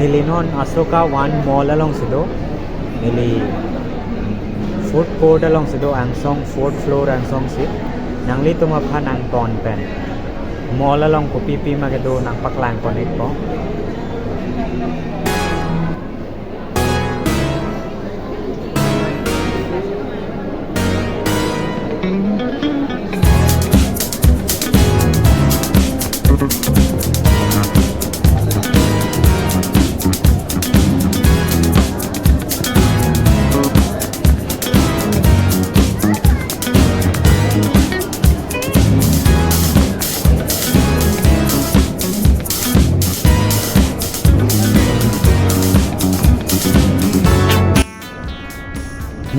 Nilinon Asoka one mall along Sido. Nili food court along Sido ang song fourth floor ang song sit. Nang lito mapan ang ton pen. Mall along ko pipi magado ng paklang connect po.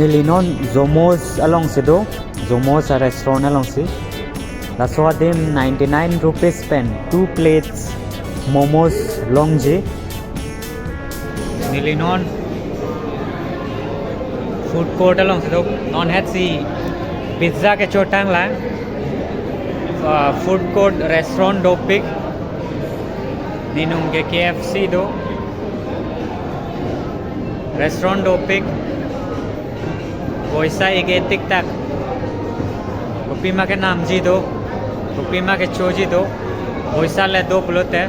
Nilinon Zomos along Sido. Zomos a restaurant along si. Laswa dim 99 rupees pen 2 plates momos longji. Nilinon food court along Sido. Non het si pizza ke chotang la. Food court restaurant do pick. Ninung ke KFC do. Restaurant do pick. वैसा एक एतिक तक रुपीमा के नाम जी दो रुपीमा के Choji दो वैसा ले दो प्लोट है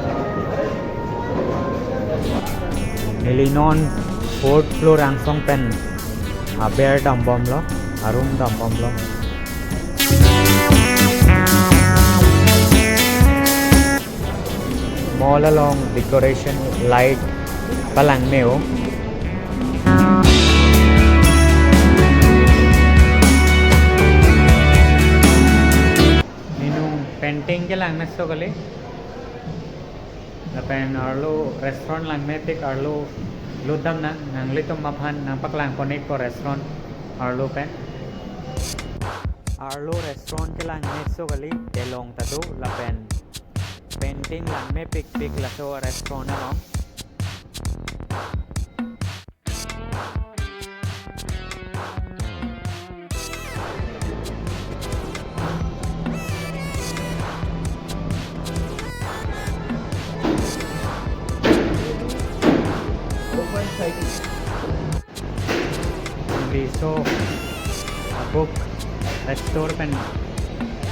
Nilinon fourth floor angsong pen aber dambom lo arum dambom lo mall along decoration light palang meo painting के लांग में सो गली लपेन आर्लो रेस्टोरेंट लांग में पिक आर्लो लुदम ना नंगली तो मफान नंपक लांग कोनिक को रेस्टोरेंट आर्लो पेन आर्लो रेस्टोरेंट के लांग में सो गली डेलोंग तदो लपेन पेंटिंग लांग में पिक पिक लसो restaurant along so a book a store pen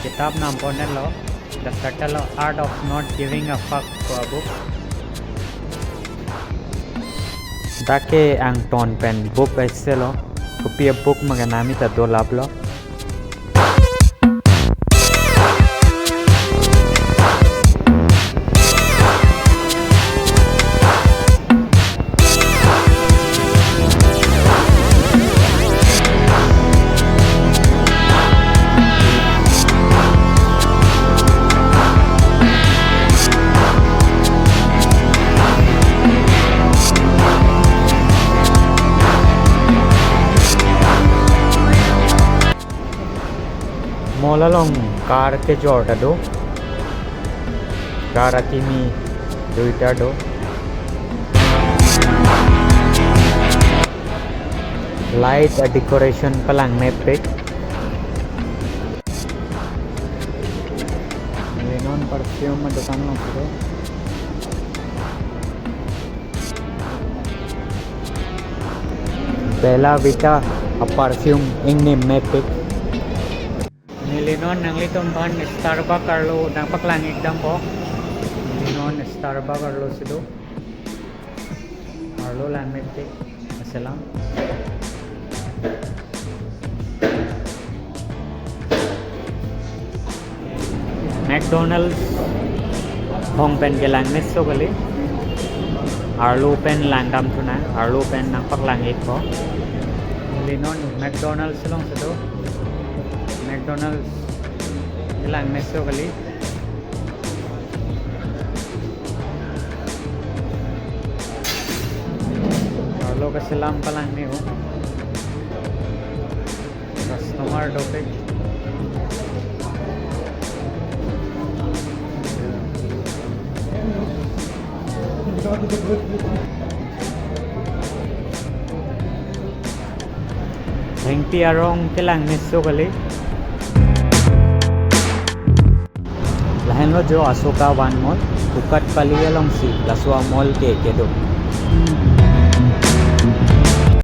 kitab naam ponne lo the subtle art of not giving a fuck to a book dake ang ton pen book aise lo copy a book maganami ta do lab lo mall along car ke jorta do car atimi duita do light a decoration palang me pick non perfume dukan lo do Bella Vita a perfume ing name me pick Nilinon nang litom ban Starbucks arlo nang paklang ekdam po Nilinon Starbucks arlo sido arlo lang metik masalam McDonald's hong pen ke lang mes so gali arlo pen lang dam tuna arlo pen nang paklang ek po Nilinon McDonald's long sido McDonald's ilang meso kali Arlo kasi lang palang niyo customer topic Hengpi arong kilang meso kali Lahen lo jo Asoka one mall Pukat Pali along si Laswa mall ke do Hmm.